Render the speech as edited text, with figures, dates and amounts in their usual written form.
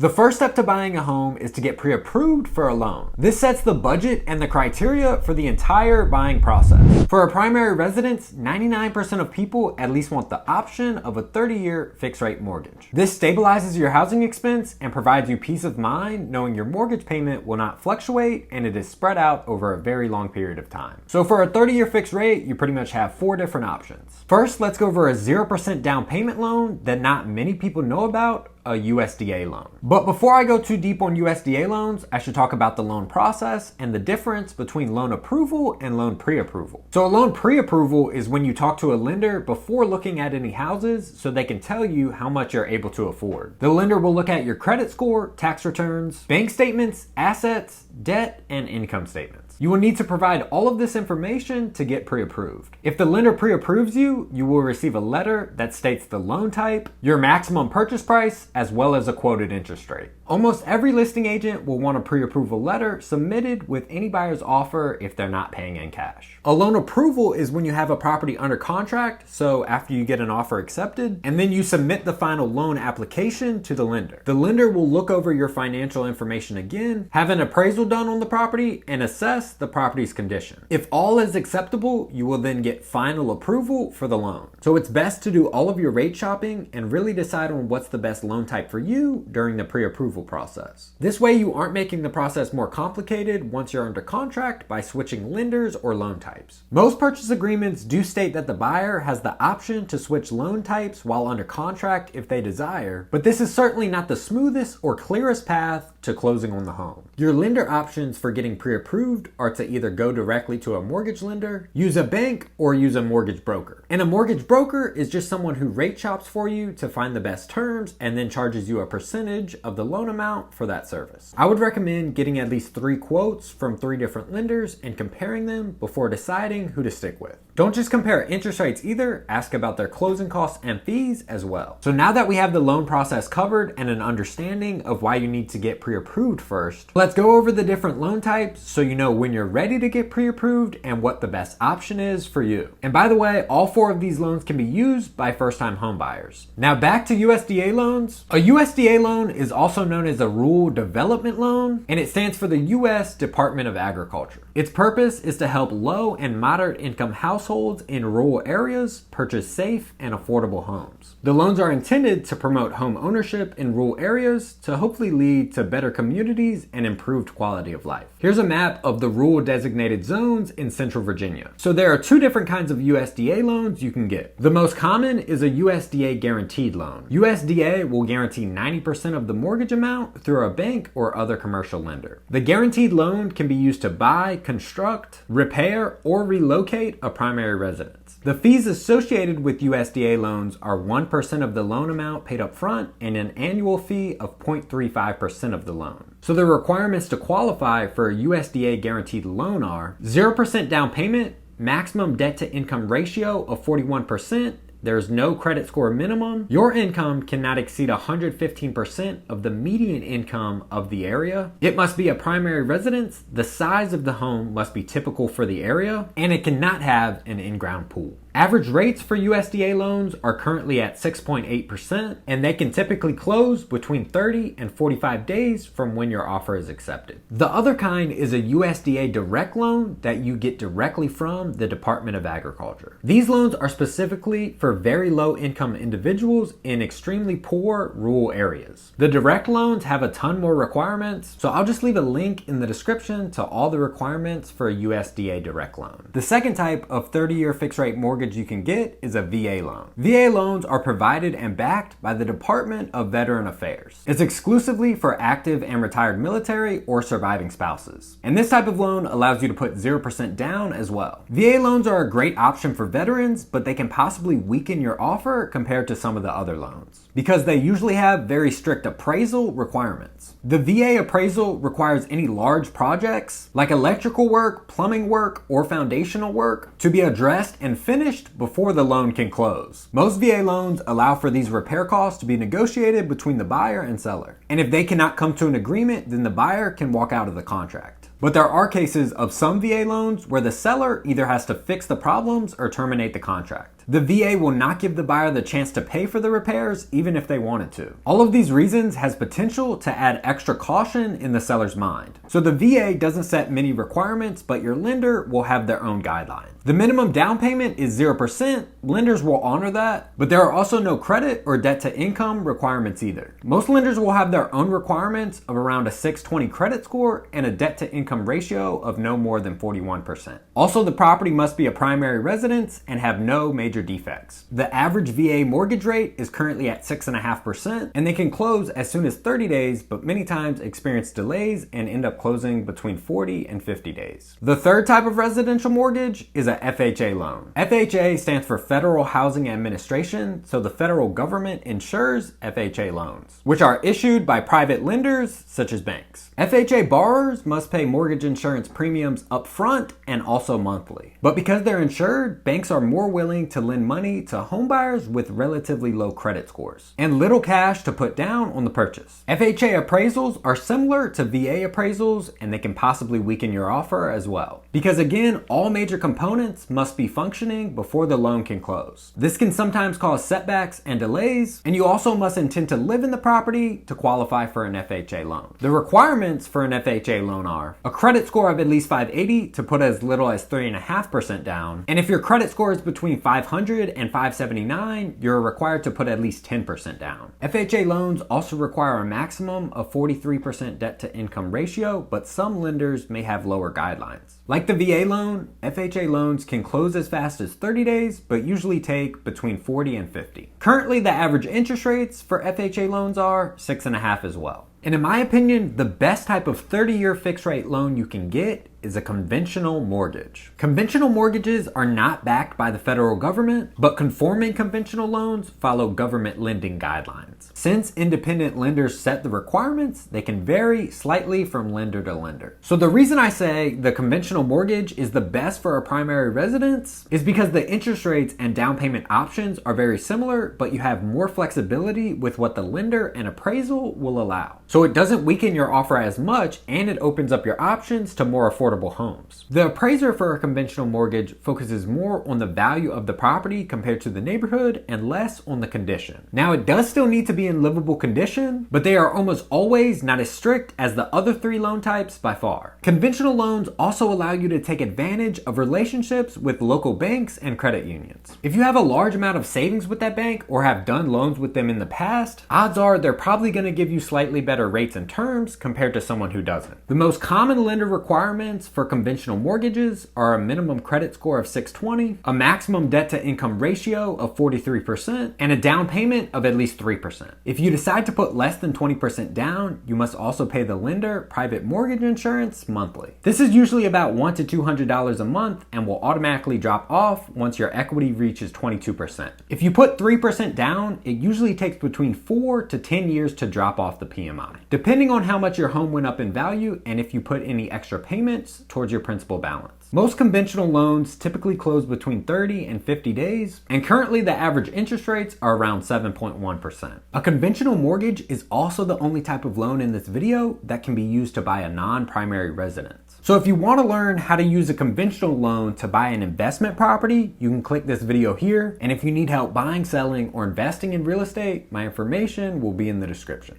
The first step to buying a home is to get pre-approved for a loan. This sets the budget and the criteria for the entire buying process. For a primary residence, 99% of people at least want the option of a 30-year fixed rate mortgage. This stabilizes your housing expense and provides you peace of mind knowing your mortgage payment will not fluctuate and it is spread out over a very long period of time. So for a 30-year fixed rate, you pretty much have 4 different options. First, let's go over a 0% down payment loan that not many people know about, a USDA loan. But before I go too deep on USDA loans, I should talk about the loan process and the difference between loan approval and loan pre-approval. So a loan pre-approval is when you talk to a lender before looking at any houses so they can tell you how much you're able to afford. The lender will look at your credit score, tax returns, bank statements, assets, debt, and income statements. You will need to provide all of this information to get pre-approved. If the lender pre-approves you, you will receive a letter that states the loan type, your maximum purchase price, as well as a quoted interest rate. Almost every listing agent will want a pre-approval letter submitted with any buyer's offer if they're not paying in cash. A loan approval is when you have a property under contract, so after you get an offer accepted, and then you submit the final loan application to the lender. The lender will look over your financial information again, have an appraisal done on the property, and assess the property's condition. If all is acceptable, you will then get final approval for the loan. So it's best to do all of your rate shopping and really decide on what's the best loan type for you during the pre-approval process. This way you aren't making the process more complicated once you're under contract by switching lenders or loan types. Most purchase agreements do state that the buyer has the option to switch loan types while under contract if they desire, but this is certainly not the smoothest or clearest path to closing on the home. Your lender options for getting pre-approved are to either go directly to a mortgage lender, use a bank, or use a mortgage broker. And a mortgage broker is just someone who rate shops for you to find the best terms and then charges you a percentage of the loan amount for that service. I would recommend getting at least 3 quotes from 3 different lenders and comparing them before deciding who to stick with. Don't just compare interest rates either, ask about their closing costs and fees as well. So now that we have the loan process covered and an understanding of why you need to get pre-approved first, let's go over the different loan types so you know when you're ready to get pre-approved and what the best option is for you. And by the way, all 4 of these loans can be used by first-time home buyers. Now back to USDA loans. A USDA loan is also known as a Rural Development Loan, and it stands for the U.S. Department of Agriculture. Its purpose is to help low and moderate income households in rural areas purchase safe and affordable homes. The loans are intended to promote home ownership in rural areas to hopefully lead to better communities and improved quality of life. Here's a map of the rural designated zones in Central Virginia. So there are 2 different kinds of USDA loans you can get. The most common is a USDA guaranteed loan. USDA will guarantee 90% of the mortgage amount through a bank or other commercial lender. The guaranteed loan can be used to buy, construct, repair, or relocate a primary residence. The fees associated with USDA loans are 1% of the loan amount paid up front and an annual fee of 0.35% of the loan. So the requirements to qualify for a USDA guaranteed loan are 0% down payment, maximum debt to income ratio of 41%, there's no credit score minimum. Your income cannot exceed 115% of the median income of the area. It must be a primary residence. The size of the home must be typical for the area, and it cannot have an in-ground pool. Average rates for USDA loans are currently at 6.8%, and they can typically close between 30 and 45 days from when your offer is accepted. The other kind is a USDA direct loan that you get directly from the Department of Agriculture. These loans are specifically for very low income individuals in extremely poor rural areas. The direct loans have a ton more requirements, so I'll just leave a link in the description to all the requirements for a USDA direct loan. The second type of 30-year fixed rate mortgage you can get is a VA loan. VA loans are provided and backed by the Department of Veteran Affairs. It's exclusively for active and retired military or surviving spouses. And this type of loan allows you to put 0% down as well. VA loans are a great option for veterans, but they can possibly weaken your offer compared to some of the other loans because they usually have very strict appraisal requirements. The VA appraisal requires any large projects like electrical work, plumbing work, or foundational work to be addressed and finished before the loan can close. Most VA loans allow for these repair costs to be negotiated between the buyer and seller. And if they cannot come to an agreement, then the buyer can walk out of the contract. But there are cases of some VA loans where the seller either has to fix the problems or terminate the contract. The VA will not give the buyer the chance to pay for the repairs even if they wanted to. All of these reasons has potential to add extra caution in the seller's mind. So the VA doesn't set many requirements, but your lender will have their own guidelines. The minimum down payment is 0%. Lenders will honor that, but there are also no credit or debt to income requirements either. Most lenders will have their own requirements of around a 620 credit score and a debt to income ratio of no more than 41%. Also, the property must be a primary residence and have no major defects. The average VA mortgage rate is currently at 6.5%, and they can close as soon as 30 days, but many times experience delays and end up closing between 40 and 50 days. The third type of residential mortgage is a FHA loan. FHA stands for Federal Housing Administration, so the federal government insures FHA loans, which are issued by private lenders such as banks. FHA borrowers must pay mortgage insurance premiums up front and also monthly. But because they're insured, banks are more willing to lend money to homebuyers with relatively low credit scores and little cash to put down on the purchase. FHA appraisals are similar to VA appraisals, and they can possibly weaken your offer as well. Because again, all major components must be functioning before the loan can close. This can sometimes cause setbacks and delays, and you also must intend to live in the property to qualify for an FHA loan. The requirements for an FHA loan are a credit score of at least 580 to put as little as 3.5% down, and if your credit score is between 500 and 579, you're required to put at least 10% down. FHA loans also require a maximum of 43% debt to income ratio, but some lenders may have lower guidelines. Like the VA loan, FHA loans can close as fast as 30 days, but usually take between 40 and 50. Currently, the average interest rates for FHA loans are 6.5% as well. And in my opinion, the best type of 30-year fixed rate loan you can get is a conventional mortgage. Conventional mortgages are not backed by the federal government, but conforming conventional loans follow government lending guidelines. Since independent lenders set the requirements, they can vary slightly from lender to lender. So the reason I say the conventional mortgage is the best for a primary residence is because the interest rates and down payment options are very similar, but you have more flexibility with what the lender and appraisal will allow. So it doesn't weaken your offer as much, and it opens up your options to more affordable homes. The appraiser for a conventional mortgage focuses more on the value of the property compared to the neighborhood and less on the condition. Now, it does still need to be in livable condition, but they are almost always not as strict as the other three loan types by far. Conventional loans also allow you to take advantage of relationships with local banks and credit unions. If you have a large amount of savings with that bank or have done loans with them in the past, odds are they're probably going to give you slightly better rates and terms compared to someone who doesn't. The most common lender requirements for conventional mortgages are a minimum credit score of 620, a maximum debt to income ratio of 43%, and a down payment of at least 3%. If you decide to put less than 20% down, you must also pay the lender private mortgage insurance monthly. This is usually about $100 to $200 a month and will automatically drop off once your equity reaches 22%. If you put 3% down, it usually takes between 4 to 10 years to drop off the PMI, depending on how much your home went up in value and if you put any extra payments towards your principal balance. Most conventional loans typically close between 30 and 50 days, and currently the average interest rates are around 7.1%. A conventional mortgage is also the only type of loan in this video that can be used to buy a non-primary residence. So if you want to learn how to use a conventional loan to buy an investment property, you can click this video here, and if you need help buying, selling, or investing in real estate, my information will be in the description.